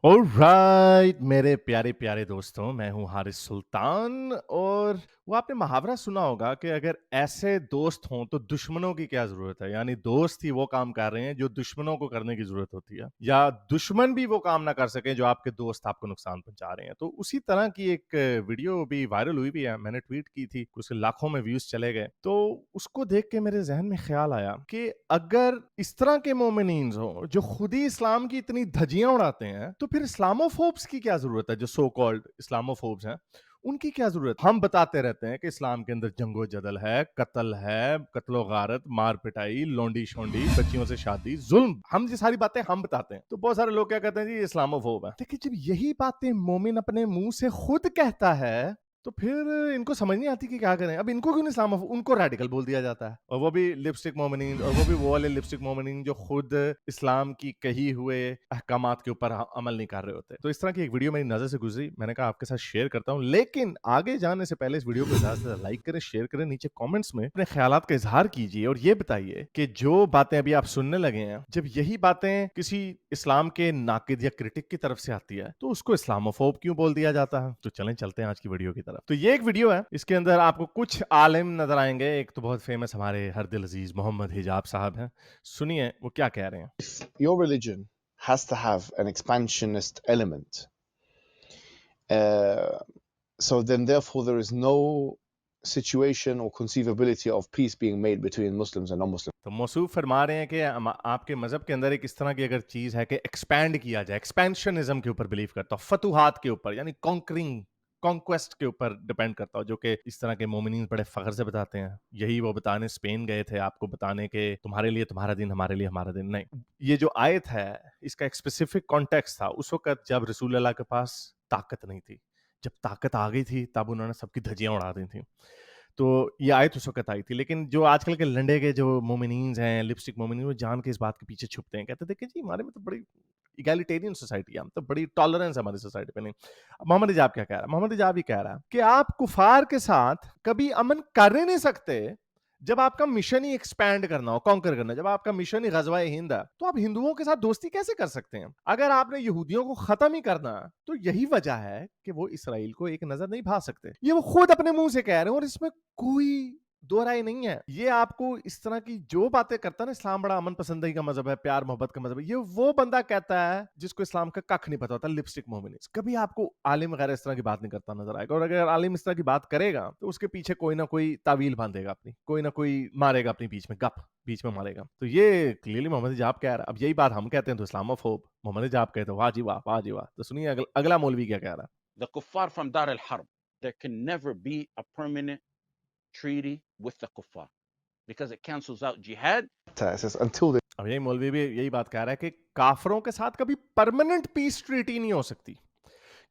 Alright मेरे प्यारे प्यारे दोस्तों, मैं हूं हारिस सुल्तान। और वो आपने मुहावरा सुना होगा कि अगर ऐसे दोस्त हों तो दुश्मनों की क्या जरूरत है। यानी दोस्त ही वो काम कर रहे हैं जो दुश्मनों को करने की जरूरत होती है, या दुश्मन भी वो काम ना कर सके जो आपके दोस्त आपको नुकसान पहुंचा रहे हैं। तो उसी तरह की एक वीडियो भी वायरल हुई भी है, मैंने ट्वीट की थी, उसके लाखों में व्यूज चले गए। तो उसको देख के मेरे जहन में ख्याल आया कि अगर इस तरह के मोमिनीन हो जो खुद ही इस्लाम की इतनी धज्जियां उड़ाते हैं, तो फिर इस्लामोफोब्स की क्या जरूरत है। जो सो कॉल्ड इस्लामोफोब्स हैं, उनकी क्या जरूरत। हम बताते रहते हैं कि इस्लाम के अंदर जंगो जदल है, कत्लो गारत, मार पिटाई, लोंडी शोंडी, बच्चियों से शादी, जुल्म। हम ये सारी बातें हम बताते हैं, तो बहुत सारे लोग क्या कहते हैं जी इस्लामोफोब है। लेकिन जब यही बातें मोमिन अपने मुंह से खुद कहता है, तो फिर इनको समझ नहीं आती कि क्या करें। अब इनको क्यों नहीं इस्लाम, उनको रेडिकल बोल दिया जाता है, और वो भी लिपस्टिक मोमिनीन, और वो वाले लिपस्टिक मोमिनीन जो खुद इस्लाम की कही हुए अहकामात के ऊपर अमल नहीं कर रहे होते। तो इस तरह की एक वीडियो मेरी नजर से गुजरी, मैंने कहा आपके साथ शेयर करता हूं। लेकिन आगे जाने से पहले इस वीडियो को ज्यादा से ज्यादा लाइक करें, शेयर करें, नीचे कमेंट्स में अपने ख्यालात का इजहार कीजिए, और ये बताइए कि जो बातें अभी आप सुनने लगे हैं, जब यही बातें किसी इस्लाम के नाकिद या क्रिटिक की तरफ से आती है, तो उसको इस्लामोफोब क्यों बोल दिया जाता है। तो चलें चलते हैं आज की वीडियो की तरफ। तो ये एक वीडियो है, इसके अंदर आपको कुछ आलिम नजर आएंगे। एक तो बहुत फेमस हमारे हर दिल अजीज मोहम्मद हिजाब साहब हैं। सुनिए वो क्या कह रहे हैं। Your religion has to have an expansionist element. So then therefore there is no situation or conceivability of peace being made between Muslims and non-Muslims. तो मौसूफ फरमा रहे हैं कि आपके मजहब के अंदर एक इस तरह की अगर चीज है कि एक्सपैंड किया जाए, एक्सपेंशनिज्म के ऊपर बिलीव करता हूं, फतुहात के ऊपर, यानी कॉन्करिंग, कॉन्क्वेस्ट के ऊपर डिपेंड करता हो, जो कि इस तरह के मोमिनीन बड़े फख्र से बताते हैं। यही वो बताने स्पेन गए थे, आपको बताने के तुम्हारे लिए तुम्हारा दिन, हमारे लिए हमारा दिन। नहीं, ये जो आयत है इसका एक स्पेसिफिक कॉन्टेक्स्ट था उस वक्त जब रसूल अल्लाह के पास ताकत नहीं थी। जब ताकत आ गई थी तब उन्होंने सबकी धज्जियां उड़ा दी थी। तो ये आयत उस वक्त आई थी। लेकिन जो आजकल के लंडे के जो मोमिनीन्स हैं, लिपस्टिक मोमिनीन, वो जान के इस बात के पीछे छुपते हैं। कहते हैं देखिए जी हमारे में तो बड़ी इगैलिटेरियन सोसाइटी है, हम तो बड़ी टॉलरेंस है हमारी सोसाइटी पे। नहीं, मोहम्मद हिजाब क्या कह रहा है, मोहम्मद हिजाब ये कह रहा है कि आप कुफार के साथ कभी अमन कर ही नहीं सकते जब आपका मिशन ही एक्सपैंड करना हो, कॉन्कर करना। जब आपका मिशन ही गजवा हिंद है, तो आप हिंदुओं के साथ दोस्ती कैसे कर सकते हैं। अगर आपने यहूदियों को खत्म ही करना, तो यही वजह है कि वो इसराइल को एक नजर नहीं भा सकते। ये वो खुद अपने मुंह से कह रहे हैं, और इसमें कोई दो राय नहीं है। ये आपको इस तरह की जो बातें करता है ना, इस्लाम बड़ा अमन पसंदगी का मजहब है, प्यार मोहब्बत का मजहब है, ये वो बंदा कहता है जिसको इस्लाम का कख नहीं पता होता, लिपस्टिक मोमिनिस्ट। कभी आपको आलिम वगैरह इस तरह की बात नहीं करता नजर आएगा। और अगर आलिम इस तरह की बात करेगा तो उसके पीछे कोई ना कोई तावील बांधेगा अपनी, कोई ना कोई मारेगा अपनी बीच में, गप बीच में मारेगा। तो ये क्लियरली मोहम्मद हिजाब कह रहा है। अब यही बात हम कहते हैं तो इस्लामोफोब, मोहम्मद हिजाब कहते हैं वाह जी वाह, वाह जी वाह। तो सुनिए अगला मौलवी क्या कह रहा है। The kuffar from Dar al-Harb, there can never be a permanent treaty with the kuffar because it cancels out jihad. It says until they अब यही मौलवी भी यही बात कह रहा है कि काफरों के साथ कभी परमानेंट पीस ट्रीटी नहीं हो सकती,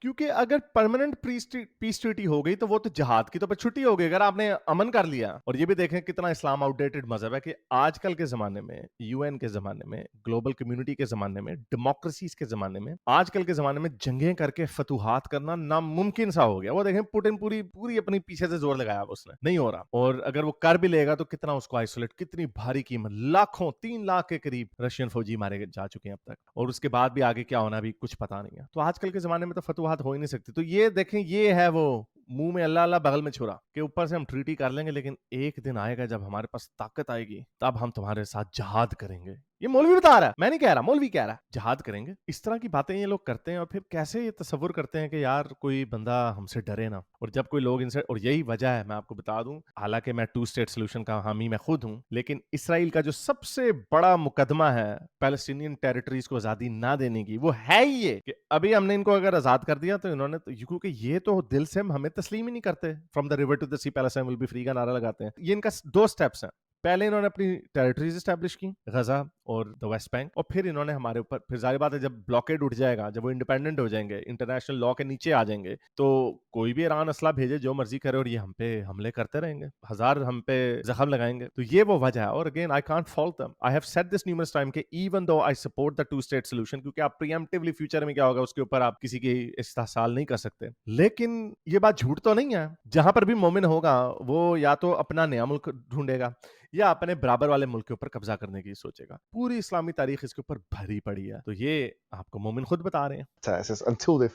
क्योंकि अगर परमानेंट पीस ट्रीटी हो गई तो वो तो जहाद की तो छुट्टी हो गई, अगर आपने अमन कर लिया। और ये भी देखें कितना इस्लाम आउटडेटेड मजहब है कि आजकल के जमाने में, यूएन के जमाने में, ग्लोबल कम्युनिटी के जमाने में, डेमोक्रेसीज के जमाने में, आजकल के जमाने में जंगें करके फतुहात करना नामुमकिन सा हो गया। वो देखें पुतिन पूरी पूरी अपनी पीछे से जोर लगाया उसने, नहीं हो रहा। और अगर वो कर भी लेगा तो कितना उसको आइसोलेट, कितनी भारी कीमत, लाखों, 3 लाख के करीब रशियन फौजी मारे जा चुके हैं अब तक, और उसके बाद भी आगे क्या होना अभी कुछ पता नहीं है। तो आजकल के जमाने में तो फतुहात हो ही नहीं सकती। तो ये देखें, ये है वो मुंह में अल्लाह अल्लाह बगल में छुरा के ऊपर से हम ट्रीटी कर लेंगे, लेकिन एक दिन आएगा जब हमारे पास ताकत आएगी, तब हम तुम्हारे साथ जहाद करेंगे। ये मौलवी बता रहा है, मैं नहीं कह रहा, मौलवी कह रहा है, जहाद करेंगे। इस तरह की बातें ये लोग करते हैं, और फिर कैसे ये तसव्वुर करते हैं कि यार कोई बंदा हमसे डरे ना। और जब कोई लोग इनसे, और यही वजह है, मैं आपको बता दूं, हालांकि मैं 2 स्टेट सोल्यूशन का हामी मैं खुद हूं, लेकिन इसराइल का जो सबसे बड़ा मुकदमा है पैलेस्टीनियन टेरिटरीज को आजादी ना देने की, वो है ही ये कि अभी हमने इनको अगर आजाद कर दिया तो इन्होंने तो, क्योंकि ये तो दिल से हमें तस्लीम ही नहीं करते, from the river to the sea Palestine will be free का नारा लगाते हैं। ये इनका 2 स्टेप्स हैं। पहले इन्होंने अपनी टेरिटरीज एस्टैब्लिश की, गजा और द वेस्ट बैंक, और फिर इन्होंने हमारे ऊपर, फिर जाहिर बात है जब ब्लॉकेड उठ जाएगा, जब वो इंडिपेंडेंट हो जाएंगे, इंटरनेशनल लॉ के नीचे आ जाएंगे, तो कोई भी ईरान असला भेजे, जो मर्जी करे, और ये हम पे हमले करते रहेंगे, हजार हम पे जख्म लगाएंगे। तो ये वो वजह है। और again I can't fault them, I have said this numerous time कि even though I support the 2 state solution, क्योंकि आप प्रीएम्प्टिवली फ्यूचर में क्या होगा उसके ऊपर आप किसी की इस्तेहसाल नहीं कर सकते, लेकिन ये बात झूठ तो नहीं है। जहां पर भी मोमिन होगा वो या तो अपना नया मुल्क ढूंढेगा, या अपने बराबर वाले मुल्क के ऊपर कब्जा करने की सोचेगा। पूरी इस्लामी तारीख इसके ऊपर भरी पड़ी है। तो ये आपको मोमिन खुद बता रहे हैं। It says until they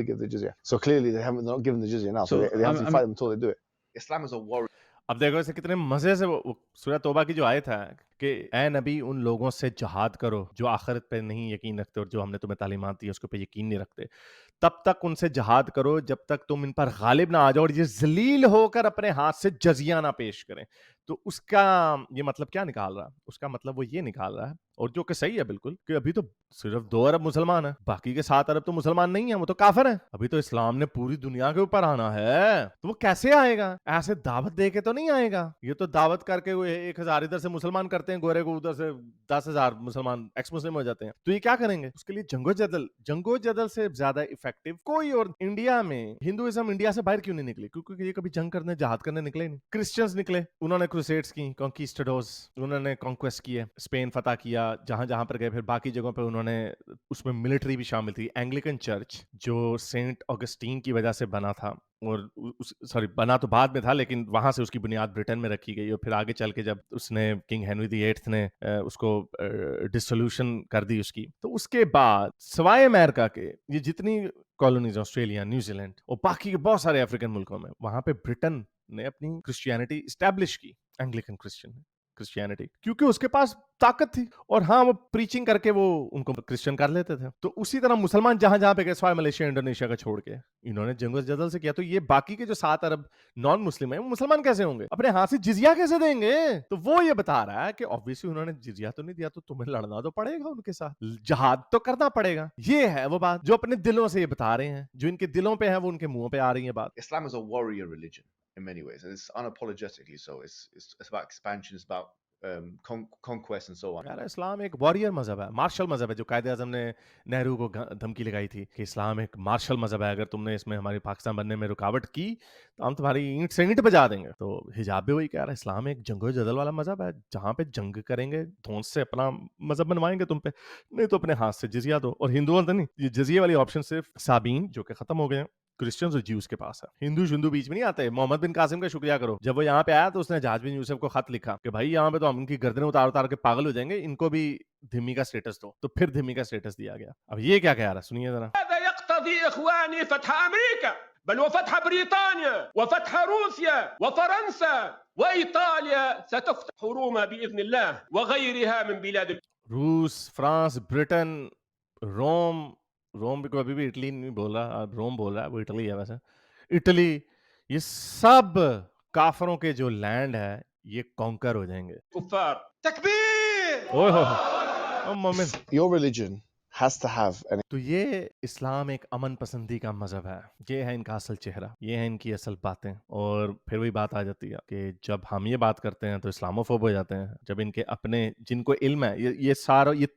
give the jizya. So clearly they're not giving the jizya now. So they have to fight them until they do it. Islam is a warrior. अब देखो इसे कितने मजे से वो सूरह तौबा की जो आयत है कि ए नबी उन लोगों से जहाद करो जो आखिरत पे नहीं यकीन रखते और जो हमने तुम्हें तालीमात दी है उसके पे यकीन नहीं रखते। तब तक उनसे जहाद करो जब तक तुम इन पर गालिब ना आ जाओ और ये जलील होकर अपने हाथ से जजिया ना पेश करें। तो उसका ये मतलब क्या निकाल रहा है? उसका मतलब वो ये निकाल रहा है, और जो कि सही है बिल्कुल, कि अभी तो सिर्फ 2 अरब मुसलमान है, बाकी के 7 अरब तो मुसलमान नहीं है, वो तो काफिर है। अभी तो इस्लाम ने पूरी दुनिया के ऊपर आना है, तो वो कैसे आएगा? ऐसे दावत दे के तो नहीं आएगा। ये तो दावत करके वो 1000 इधर से मुसलमान करते हैं, गोरे को उधर से 10,000 मुसलमान एक्स मुस्लिम हो जाते हैं। तो ये क्या करेंगे? उसके लिए जंगो जदल से ज्यादा इफेक्टिव कोई और इंडिया में हिंदुइज्म इंडिया से बाहर क्यों नहीं निकली? क्योंकि ये कभी जंग करने जहाद करने निकले नहीं। क्रिश्चियंस निकले, उन्होंने क्रूसेड्स की, कॉन्किस्टाडोर्स, उन्होंने कॉन्क्वेस्ट किए, स्पेन फतह किया, जहां जहां पर गए, फिर बाकी जगहों पे उन्होंने, उसमें मिलिट्री भी शामिल थी। एंग्लिकन चर्च जो सेंट ऑगस्टीन की वजह से बना था, और सॉरी बना तो बाद में था, लेकिन वहां से उसकी बुनियाद ब्रिटेन में रखी गई, और फिर आगे चल के जब उसने किंग हेनरी VIII ने उसको डिसोल्यूशन कर दी उसकी, तो उसके बाद सवाए अमेरिका के ये जितनी कॉलोनीज, ऑस्ट्रेलिया, न्यूजीलैंड और बाकी के बहुत सारे अफ्रीकन मुल्कों में, वहां पे ब्रिटेन ने अपनी क्रिश्चियनिटी स्टैब्लिश की, एंग्लिकन क्रिश्चियनिटी, क्योंकि उसके पास ताकत थी, और हाँ वो प्रीचिंग करके वो उनको क्रिश्चियन कर लेते थे। तो उसी तरह मुसलमान जहां जहां पे गए, स्वाय मलेशिया इंडोनेशिया का छोड़ के, इन्होंने जंगो जदल से किया। तो ये बाकी के जो 7 अरब नॉन मुस्लिम है, वो मुसलमान कैसे होंगे? अपने हाथ से जिजिया कैसे देंगे? तो वो ये बता रहा है कि ऑब्वियसली उन्होंने जिजिया तो नहीं दिया, तो तुम्हें लड़ना तो पड़ेगा उनके साथ, जहाद तो करना पड़ेगा। ये है वो बात जो अपने दिलों से ये बता रहे हैं, जो इनके दिलों पे है वो उनके मुंह पे आ रही है बात। Islam is a warrior religion in many ways, and it's unapologetically so. It's about expansion, it's about conquest and so on. यार इस्लाम एक वॉरियर मजहब है, मार्शल मजहब है, जो कायदे आजम ने नेहरू को धमकी लगाई थी कि इस्लाम एक मार्शल मजहब है, अगर तुमने इसमें हमारी पाकिस्तान बनने में रुकावट की तो हम तुम्हारी ईंट से ईंट बजा देंगे। तो हिजाब भी वही कह रहा है, इस्लाम एक जंगो जदल वाला मजहब है, जहाँ पे जंग करेंगे, धौंस से अपना मजहब बनवाएंगे तुम पे, नहीं तो अपने हाथ से जिजिया दो। और हिंदुओं ने नहीं, ये जिजिया वाली ऑप्शन सिर्फ साबीन जो कि खत्म हो गए हैं, क्रिश्चियंस और ज्यूज के पास है। हिंदू बीच में नहीं आते। मोहम्मद बिन कासिम का शुक्रिया करो, जब वो यहाँ पे आया तो उसने जहाज बिन यूसुफ को खत लिखा कि भाई यहाँ पे तो हम इनकी गर्दनें उतार उतार के पागल हो जाएंगे, इनको भी धिम्मी का स्टेटस दो। तो फिर धिम्मी का स्टेटस दिया गया। अब ये क्या कह रहा है, सुनिए जरा। هذا يقتضي إخواني فتح أمريكا، بل وفتح بريطانيا وفتح روسيا وفرنسا وإيطاليا، ستفتح روما بإذن الله وغيرها من بلاد रूस, फ्रांस, ब्रिटेन, रोम भी अभी भी इटली नहीं बोल रहा, रोम बोल रहा है, वो इटली है वैसे। इटली, ये सब काफरों के जो लैंड है ये कॉन्कर हो जाएंगे। الكفار. تكبير. ओए हो मोमिन। Your religion has to have an तो ये इस्लाम एक अमन पसंदी का मजहब है, ये है इनका असल चेहरा, ये है इनकी असल बातें। और फिर वही बात आ जाती है कि जब हम ये बात करते हैं तो इस्लामोफोब हो जाते हैं। जब इनके अपने जिनको इल्म है, ये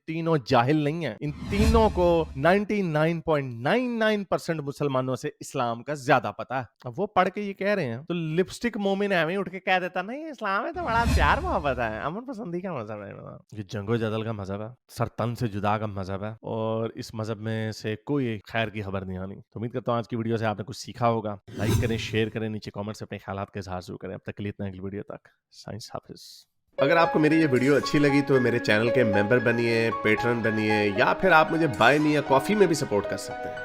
तीनों जाहिल नहीं है, इन तीनों को 99.99% मुसलमानों से इस्लाम का ज्यादा पता है। अब वो पढ़ के ये कह रहे हैं, तो लिपस्टिक मोमिन है उठ के कह देता नहीं इस्लाम है तो बड़ा प्यार मोहब्बत है, अमन पसंदी का मजहब है, ये जंगो जदल का मजहब है, सरतन से जुदा का मजहब है, और इस मजहब में से कोई खैर की खबर नहीं आनी। तो उम्मीद करता हूँ आज की वीडियो से आपने कुछ सीखा होगा। लाइक करें, शेयर करें, नीचे कमेंट से अपने ख्यालात का इजहार जरूर करें। अब तक के लिए इतना, अगली वीडियो तक साइंस हाफिज। अगर आपको मेरी ये वीडियो अच्छी लगी तो मेरे चैनल के मेंबर बनिए, पेट्रन बनिए, या फिर आप मुझे बाय मी या कॉफी में भी सपोर्ट कर सकते हैं।